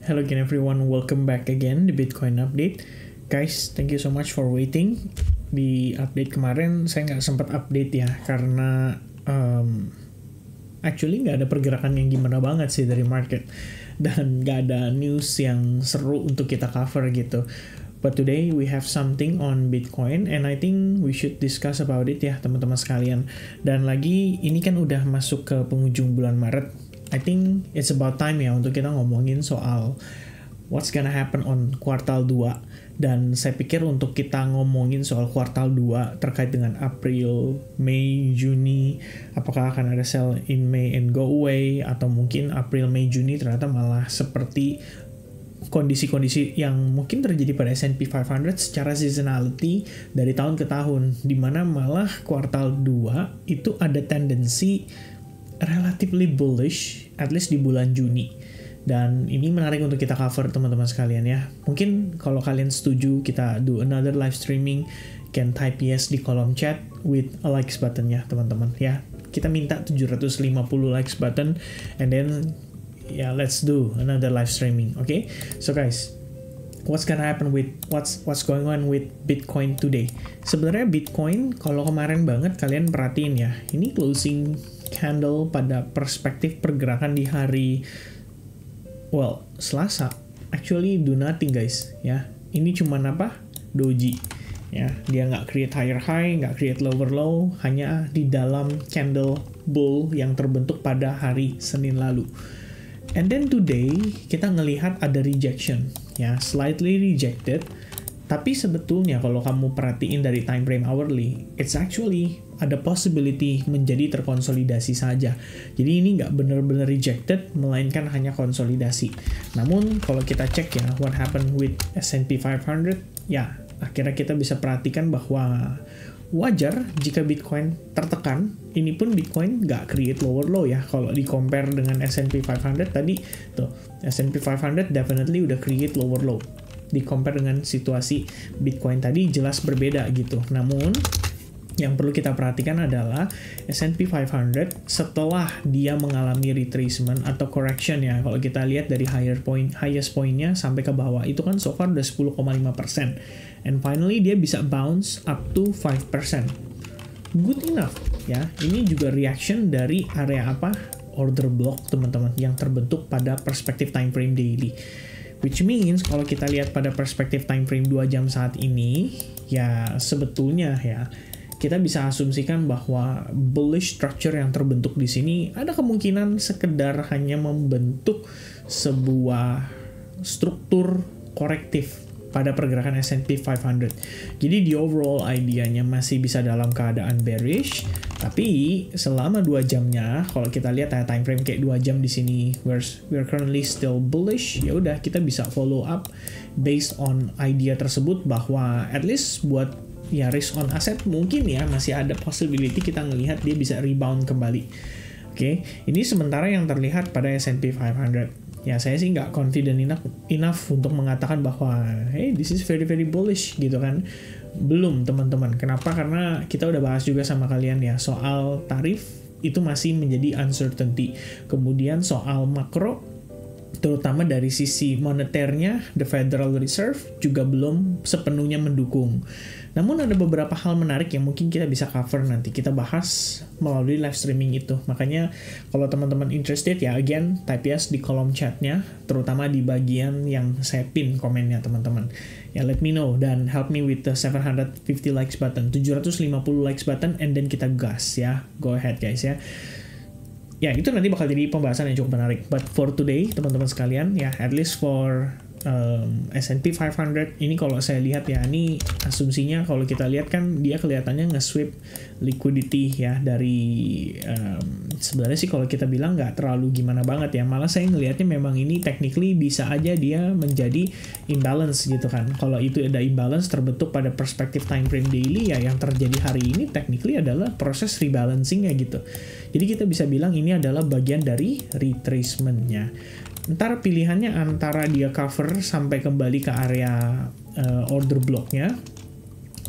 Hello again everyone, welcome back again di Bitcoin Update. Guys, thank you so much for waiting. Di update kemarin saya nggak sempat update ya, karena actually nggak ada pergerakan yang gimana banget sih dari market. Dan nggak ada news yang seru untuk kita cover gitu. But today we have something on Bitcoin and I think we should discuss about it ya teman-teman sekalian. Dan lagi ini kan udah masuk ke penghujung bulan Maret. I think it's about time ya untuk kita ngomongin soal what's gonna happen on kuartal 2. Dan saya pikir untuk kita ngomongin soal kuartal 2 terkait dengan April, Mei, Juni, apakah akan ada sell in May and go away, atau mungkin April, Mei, Juni ternyata malah seperti kondisi-kondisi yang mungkin terjadi pada S&P 500 secara seasonality dari tahun ke tahun, dimana malah kuartal 2 itu ada tendensi relatively bullish, at least di bulan Juni. Dan ini menarik untuk kita cover teman-teman sekalian ya. Mungkin kalau kalian setuju kita do another live streaming, can type yes di kolom chat with a likes button ya teman-teman ya. Kita minta 750 likes button and then yeah, let's do another live streaming. Okay? So guys, what's gonna happen with what's going on with Bitcoin today? Sebenarnya Bitcoin kalau kemarin banget kalian perhatiin ya, ini closing candle pada perspektif pergerakan di hari Selasa. Actually do nothing guys ya. Ini cuman apa? Doji ya. Dia nggak create higher high, nggak create lower low, hanya di dalam candle bull yang terbentuk pada hari Senin lalu. And then today kita ngelihat ada rejection ya, slightly rejected. Tapi sebetulnya kalau kamu perhatiin dari time frame hourly, it's actually ada possibility menjadi terkonsolidasi saja. Jadi ini nggak benar-benar rejected, melainkan hanya konsolidasi. Namun kalau kita cek ya, what happened with S&P 500, ya akhirnya kita bisa perhatikan bahwa wajar jika Bitcoin tertekan. Ini pun Bitcoin nggak create lower low ya. Kalau di compare dengan S&P 500 tadi, tuh S&P 500 definitely udah create lower low. Di compare dengan situasi Bitcoin tadi jelas berbeda gitu. Namun yang perlu kita perhatikan adalah S&P 500 setelah dia mengalami retracement atau correction ya. Kalau kita lihat dari highest point-nya sampai ke bawah itu kan so far udah 10,5%. And finally dia bisa bounce up to 5%. Good enough ya. Ini juga reaction dari area apa? Order block teman-teman yang terbentuk pada perspektif time frame daily. Which means kalau kita lihat pada perspektif time frame 2 jam saat ini, ya sebetulnya ya kita bisa asumsikan bahwa bullish structure yang terbentuk di sini ada kemungkinan sekedar hanya membentuk sebuah struktur korektif pada pergerakan S&P 500. Jadi di overall idenya masih bisa dalam keadaan bearish, tapi selama 2 jamnya kalau kita lihat time frame kayak 2 jam di sini we're currently still bullish, ya udah kita bisa follow up based on idea tersebut bahwa at least buat ya risk on asset mungkin ya masih ada possibility kita ngelihat dia bisa rebound kembali. Oke, ini sementara yang terlihat pada S&P 500. Ya saya sih nggak confident enough untuk mengatakan bahwa hey this is very very bullish gitu kan. Belum teman-teman. Kenapa? Karena kita udah bahas juga sama kalian ya soal tarif itu masih menjadi uncertainty. Kemudian soal makro terutama dari sisi moneternya, the Federal Reserve juga belum sepenuhnya mendukung. Namun ada beberapa hal menarik yang mungkin kita bisa cover nanti. Kita bahas melalui live streaming itu. Makanya kalau teman-teman interested ya, again, type yes di kolom chatnya, terutama di bagian yang saya pin komennya teman-teman. Ya let me know dan help me with the 750 likes button, 750 likes button, and then kita gas ya. Go ahead guys ya. Ya, itu nanti bakal jadi pembahasan yang cukup menarik. But for today, teman-teman sekalian, ya, at least for S&P 500, ini kalau saya lihat ya, ini asumsinya kalau kita lihat kan dia kelihatannya nge-sweep liquidity ya dari sebenarnya sih kalau kita bilang nggak terlalu gimana banget ya. Malah saya ngelihatnya memang ini technically bisa aja dia menjadi imbalance gitu kan. Kalau itu ada imbalance terbentuk pada perspektif time frame daily ya, yang terjadi hari ini technically adalah proses rebalancing ya gitu. Jadi kita bisa bilang ini adalah bagian dari retracement-nya. Ntar pilihannya antara dia cover sampai kembali ke area order block-nya,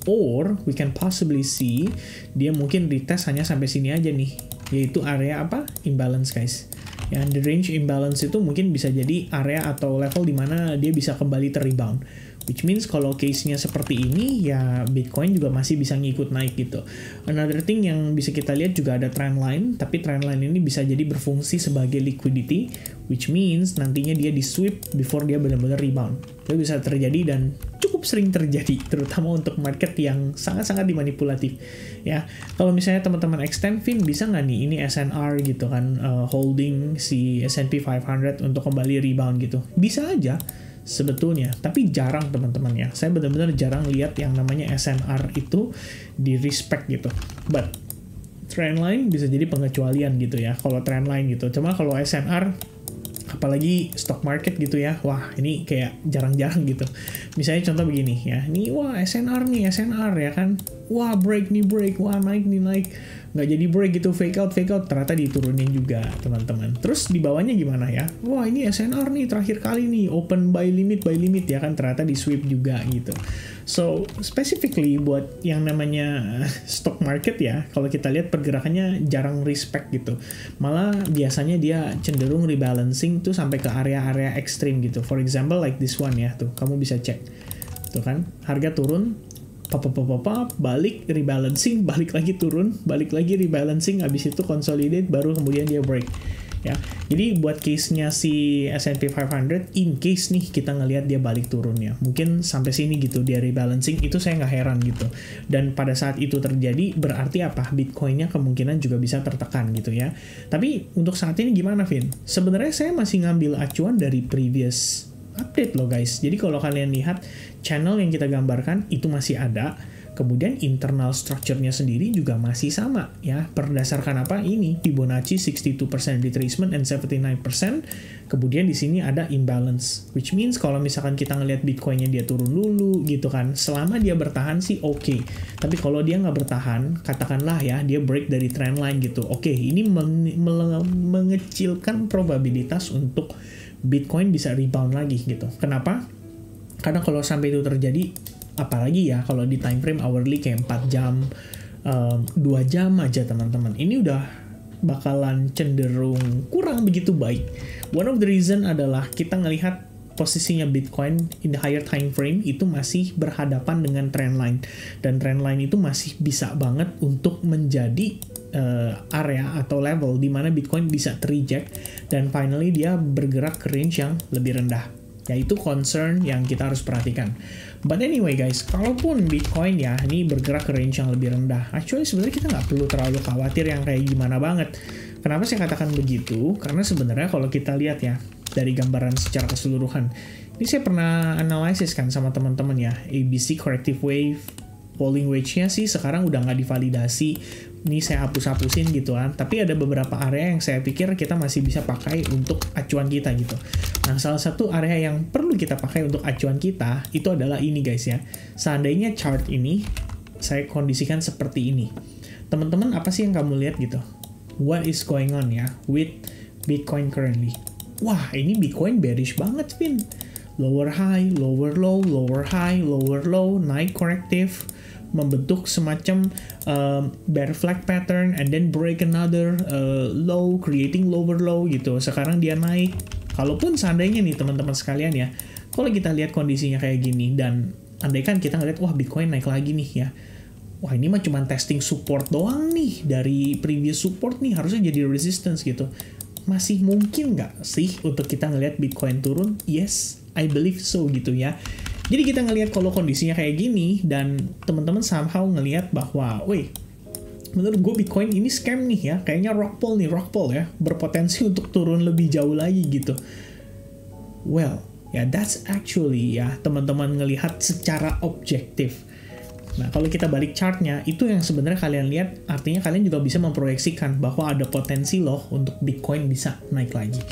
or we can possibly see dia mungkin retest hanya sampai sini aja nih, yaitu area apa? Imbalance guys. Ya, the range imbalance itu mungkin bisa jadi area atau level di mana dia bisa kembali ter-rebound. Which means kalau case-nya seperti ini, ya Bitcoin juga masih bisa ngikut naik gitu. Another thing yang bisa kita lihat juga ada trend line, tapi trend line ini bisa jadi berfungsi sebagai liquidity, which means nantinya dia di sweep before dia benar-benar rebound. Itu bisa terjadi dan cukup sering terjadi, terutama untuk market yang sangat-sangat dimanipulatif. Ya, kalau misalnya teman-teman extend, Vin, bisa nggak nih ini SNR gitu kan, holding si S&P 500 untuk kembali rebound gitu? Bisa aja sebetulnya, tapi jarang teman-teman ya. Saya benar-benar jarang lihat yang namanya SNR itu di respect gitu. But trendline bisa jadi pengecualian gitu ya, kalau trendline gitu. Cuma kalau SNR, apalagi stock market gitu ya, wah ini kayak jarang-jarang gitu. Misalnya contoh begini ya, ini wah SNR nih, SNR ya kan, wah break nih break, wah naik nih naik, nggak jadi break gitu, fake out, ternyata diturunin juga teman-teman. Terus di bawahnya gimana ya, wah ini SNR nih terakhir kali nih, open buy limit ya kan, ternyata di sweep juga gitu. So, specifically buat yang namanya stock market ya, kalau kita lihat pergerakannya jarang respect gitu. Malah biasanya dia cenderung rebalancing tuh sampai ke area-area ekstrim gitu. For example, like this one ya, tuh kamu bisa cek. Tuh kan, harga turun, balik rebalancing, balik lagi turun, balik lagi rebalancing, habis itu consolidate, baru kemudian dia break. Ya, jadi buat case-nya si S&P 500, in case nih kita ngelihat dia balik turunnya, mungkin sampai sini gitu dia rebalancing, itu saya nggak heran gitu. Dan pada saat itu terjadi, berarti apa? Bitcoin-nya kemungkinan juga bisa tertekan gitu ya. Tapi untuk saat ini gimana, Vin? Sebenarnya saya masih ngambil acuan dari previous update loh guys. Jadi kalau kalian lihat channel yang kita gambarkan itu masih ada. Kemudian internal structure-nya sendiri juga masih sama ya. Berdasarkan apa? Ini Fibonacci 62% retracement and 79%. Kemudian di sini ada imbalance, which means kalau misalkan kita ngelihat Bitcoin-nya dia turun dulu gitu kan, selama dia bertahan sih oke. Tapi kalau dia nggak bertahan, katakanlah ya dia break dari trendline gitu. Oke, ini mengecilkan probabilitas untuk Bitcoin bisa rebound lagi gitu. Kenapa? Karena kalau sampai itu terjadi, apalagi ya kalau di time frame hourly kayak 4 jam, 2 jam aja teman-teman, ini udah bakalan cenderung kurang begitu baik. One of the reason adalah kita ngelihat posisinya Bitcoin in the higher time frame itu masih berhadapan dengan trendline, dan trendline itu masih bisa banget untuk menjadi area atau level di mana Bitcoin bisa terreject dan finally dia bergerak ke range yang lebih rendah. Yaitu concern yang kita harus perhatikan. But anyway guys, kalaupun Bitcoin ya ini bergerak ke range yang lebih rendah, actually sebenarnya kita nggak perlu terlalu khawatir yang kayak gimana banget. Kenapa saya katakan begitu? Karena sebenarnya kalau kita lihat ya dari gambaran secara keseluruhan, ini saya pernah analisis kan sama teman-teman ya, ABC corrective wave, falling wedge-nya sih sekarang udah nggak divalidasi. Ini saya hapus-hapusin gitu kan. Tapi ada beberapa area yang saya pikir kita masih bisa pakai untuk acuan kita gitu. Nah, salah satu area yang perlu kita pakai untuk acuan kita itu adalah ini guys ya. Seandainya chart ini saya kondisikan seperti ini. Teman-teman apa sih yang kamu lihat gitu? What is going on ya with Bitcoin currently? Wah, ini Bitcoin bearish banget, Vin. Lower high, lower low, lower high, lower low, naik corrective, membentuk semacam bear flag pattern and then break another low, creating lower low gitu. Sekarang dia naik. Kalaupun seandainya nih teman-teman sekalian ya, kalau kita lihat kondisinya kayak gini dan andaikan kita ngeliat wah Bitcoin naik lagi nih ya, wah ini mah cuma testing support doang nih, dari previous support nih harusnya jadi resistance gitu. Masih mungkin nggak sih untuk kita ngelihat Bitcoin turun? Yes, I believe so gitu ya. Jadi kita ngelihat kalau kondisinya kayak gini dan teman-teman somehow ngelihat bahwa, wih, menurut gue Bitcoin ini scam nih ya, kayaknya rock pull ya, berpotensi untuk turun lebih jauh lagi gitu. Well, ya that's actually ya teman-teman ngelihat secara objektif. Nah, kalau kita balik chartnya, itu yang sebenarnya kalian lihat, artinya kalian juga bisa memproyeksikan bahwa ada potensi loh untuk Bitcoin bisa naik lagi.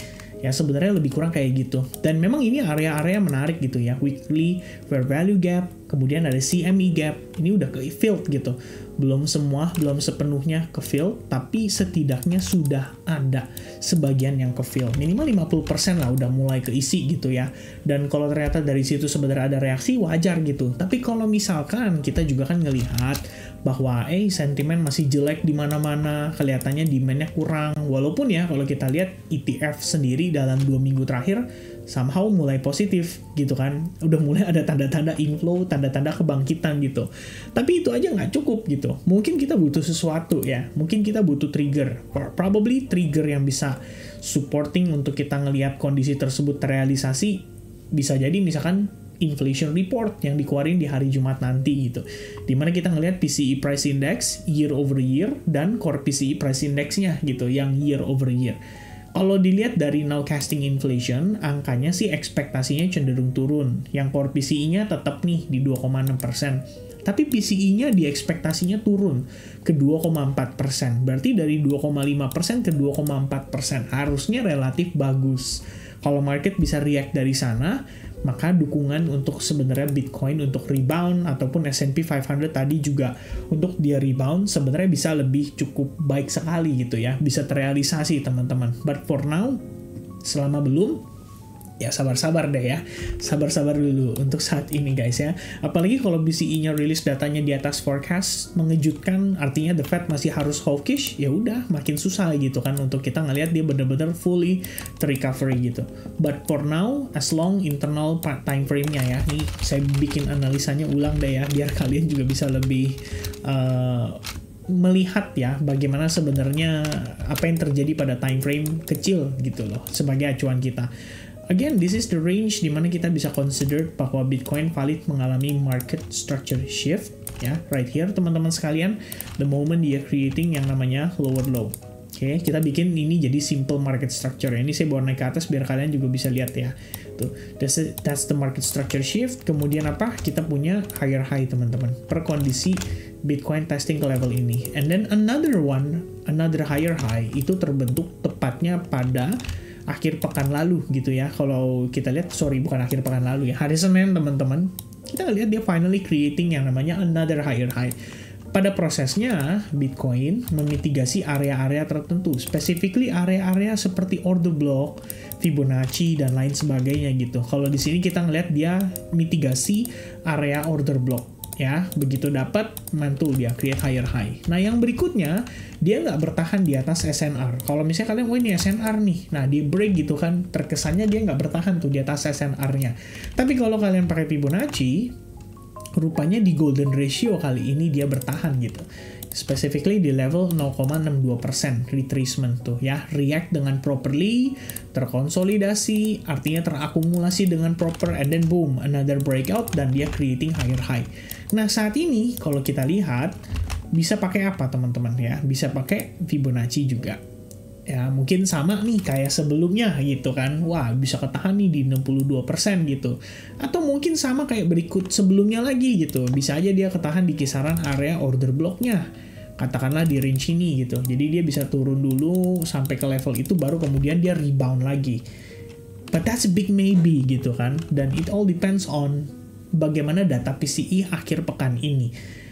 Ya, sebenarnya lebih kurang kayak gitu. Dan memang ini area-area menarik gitu ya. Weekly, fair value gap, kemudian ada CME gap. Ini udah ke-filled gitu. Belum sepenuhnya ke-filled, tapi setidaknya sudah ada sebagian yang ke-filled. Minimal 50% lah udah mulai keisi gitu ya. Dan kalau ternyata dari situ sebenarnya ada reaksi, wajar gitu. Tapi kalau misalkan kita juga kan ngelihat bahwa sentimen masih jelek di mana-mana, kelihatannya demand-nya kurang. Walaupun ya kalau kita lihat ETF sendiri dalam 2 minggu terakhir somehow mulai positif gitu kan. Udah mulai ada tanda-tanda inflow, tanda-tanda kebangkitan gitu. Tapi itu aja nggak cukup gitu. Mungkin kita butuh sesuatu ya. Mungkin kita butuh trigger. Probably trigger yang bisa supporting untuk kita ngelihat kondisi tersebut terrealisasi. Bisa jadi misalkan inflation report yang dikeluarin di hari Jumat nanti gitu. Dimana kita ngelihat PCE price index year over year dan core PCE price index-nya gitu yang year over year. Kalau dilihat dari nowcasting inflation, angkanya sih ekspektasinya cenderung turun. Yang core PCE-nya tetap nih di 2,6%. Tapi PCE-nya di ekspektasinya turun ke 2,4%. Berarti dari 2,5% ke 2,4%. Harusnya relatif bagus. Kalau market bisa react dari sana, maka dukungan untuk sebenarnya Bitcoin untuk rebound ataupun S&P 500 tadi juga untuk dia rebound sebenarnya bisa lebih cukup baik sekali gitu ya. Bisa terrealisasi teman-teman. But for now, selama belum, ya sabar-sabar deh ya. Sabar-sabar dulu untuk saat ini guys ya. Apalagi kalau BCE-nya rilis datanya di atas forecast, mengejutkan, artinya the Fed masih harus hawkish, ya udah makin susah gitu kan untuk kita ngelihat dia benar-benar fully recovery gitu. But for now, as long internal time frame-nya ya, nih saya bikin analisanya ulang deh ya, biar kalian juga bisa lebih melihat ya bagaimana sebenarnya apa yang terjadi pada time frame kecil gitu loh sebagai acuan kita. Again, this is the range dimana kita bisa consider bahwa Bitcoin valid mengalami market structure shift ya, right here teman-teman sekalian, the moment dia creating yang namanya lower low. Oke, kita bikin ini jadi simple market structure. Ini saya bawa naik ke atas biar kalian juga bisa lihat ya. Tuh, that's the market structure shift. Kemudian apa? Kita punya higher high teman-teman per kondisi Bitcoin testing ke level ini. And then another higher high itu terbentuk tepatnya pada akhir pekan lalu gitu ya. Kalau kita lihat, bukan akhir pekan lalu ya, hari Senin teman-teman, kita lihat dia finally creating yang namanya another higher high. Pada prosesnya, Bitcoin memitigasi area-area tertentu, specifically area-area seperti order block, Fibonacci, dan lain sebagainya gitu. Kalau di sini kita ngelihat dia mitigasi area order block. Ya, begitu dapat, mantul dia create higher high. Nah, yang berikutnya, dia nggak bertahan di atas SNR. Kalau misalnya kalian, ini SNR nih, nah di break gitu kan, terkesannya dia nggak bertahan tuh di atas SNR-nya. Tapi kalau kalian pakai Fibonacci, rupanya di golden ratio kali ini dia bertahan gitu. Specifically di level 0,62% retracement tuh ya, react dengan properly, terkonsolidasi, artinya terakumulasi dengan proper, and then boom, another breakout, dan dia creating higher high. Nah, saat ini kalau kita lihat bisa pakai apa teman-teman ya? Bisa pakai Fibonacci juga. Ya, mungkin sama nih kayak sebelumnya gitu kan. Wah, bisa ketahan nih di 62% gitu. Atau mungkin sama kayak berikut sebelumnya lagi gitu. Bisa aja dia ketahan di kisaran area order blocknya. Katakanlah di range ini gitu. Jadi dia bisa turun dulu sampai ke level itu baru kemudian dia rebound lagi. But that's a big maybe gitu kan. Dan it all depends on bagaimana data PCE akhir pekan ini.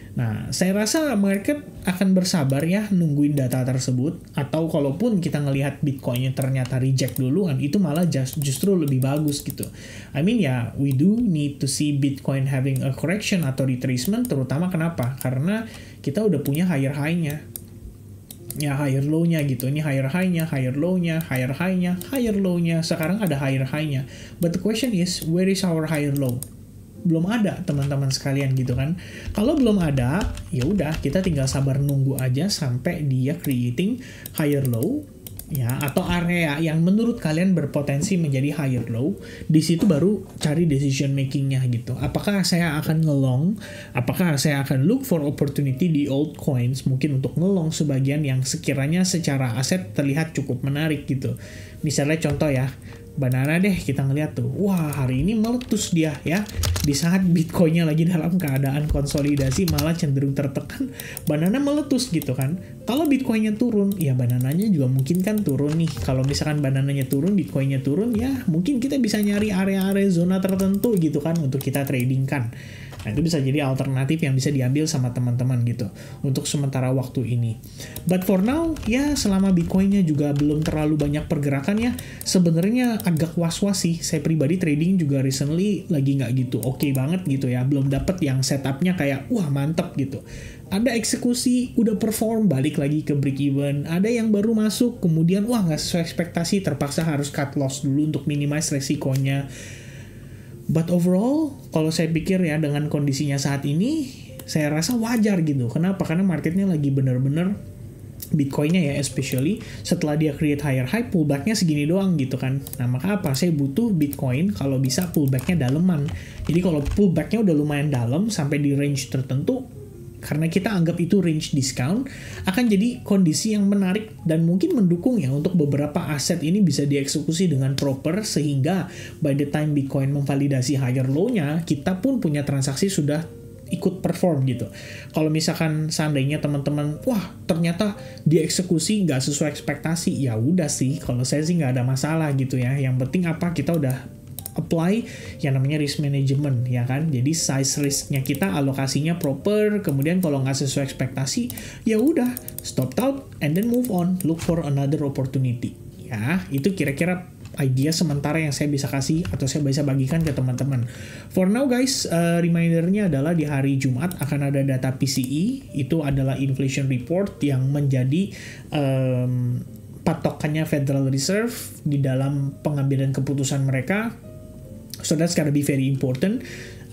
Nah, saya rasa market akan bersabar ya nungguin data tersebut, atau kalaupun kita ngelihat Bitcoin-nya ternyata reject duluan, itu malah justru lebih bagus gitu. I mean ya, we do need to see Bitcoin having a correction atau retracement, terutama kenapa? Karena kita udah punya higher high-nya. Ya, higher low-nya gitu. Ini higher high-nya, higher low-nya, higher high-nya, higher low-nya. Sekarang ada higher high-nya. But the question is, where is our higher low? Belum ada teman-teman sekalian gitu kan. Kalau belum ada, ya udah kita tinggal sabar nunggu aja sampai dia creating higher low ya, atau area yang menurut kalian berpotensi menjadi higher low. Di situ baru cari decision makingnya gitu. Apakah saya akan ngelong? Apakah saya akan look for opportunity di altcoins, mungkin untuk ngelong sebagian yang sekiranya secara aset terlihat cukup menarik gitu. Misalnya contoh ya, Banana deh, kita ngeliat tuh, wah hari ini meletus dia ya, di saat Bitcoinnya lagi dalam keadaan konsolidasi malah cenderung tertekan, Banana meletus gitu kan. Kalau Bitcoinnya turun, ya Banananya juga mungkin kan turun nih. Kalau misalkan Banananya turun, Bitcoinnya turun, ya mungkin kita bisa nyari area-area zona tertentu gitu kan untuk kita trading kan. Nah, itu bisa jadi alternatif yang bisa diambil sama teman-teman gitu untuk sementara waktu ini. But for now, ya selama Bitcoinnya juga belum terlalu banyak pergerakan ya, sebenarnya agak was-was sih. Saya pribadi trading juga recently lagi nggak gitu oke banget gitu ya. Belum dapet yang setupnya kayak wah mantep gitu. ada eksekusi, udah perform, balik lagi ke break even. Ada yang baru masuk, kemudian wah nggak sesuai ekspektasi, terpaksa harus cut loss dulu untuk minimize resikonya. But overall, kalau saya pikir ya dengan kondisinya saat ini, saya rasa wajar gitu. Kenapa? Karena marketnya lagi bener-bener, Bitcoin-nya ya especially, setelah dia create higher high, pullback-nya segini doang gitu kan. Nah maka apa? Saya butuh Bitcoin kalau bisa pullback-nya daleman. Jadi kalau pullback-nya udah lumayan dalam sampai di range tertentu, karena kita anggap itu range discount, akan jadi kondisi yang menarik dan mungkin mendukung ya untuk beberapa aset ini bisa dieksekusi dengan proper, sehingga by the time Bitcoin memvalidasi higher low-nya, kita pun punya transaksi sudah ikut perform gitu. Kalau misalkan seandainya teman-teman, wah ternyata dieksekusi nggak sesuai ekspektasi, ya udah sih, kalau saya sih nggak ada masalah gitu ya. Yang penting apa, kita udah apply yang namanya risk management ya kan. Jadi size risknya kita, alokasinya proper, kemudian kalau nggak sesuai ekspektasi ya udah stop out and then move on, look for another opportunity ya. Itu kira-kira idea sementara yang saya bisa kasih atau saya bisa bagikan ke teman-teman. For now guys, remindernya adalah di hari Jumat akan ada data PCE, itu adalah inflation report yang menjadi patokannya Federal Reserve di dalam pengambilan keputusan mereka. So that's gonna be very important,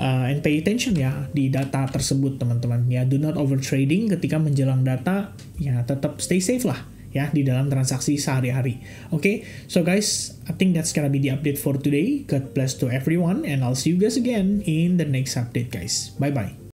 and pay attention ya di data tersebut teman-teman ya. Do not over trading ketika menjelang data ya, tetap stay safe lah ya di dalam transaksi sehari-hari. Okay, so guys, I think that's gonna be the update for today. God bless to everyone and I'll see you guys again in the next update guys. Bye bye.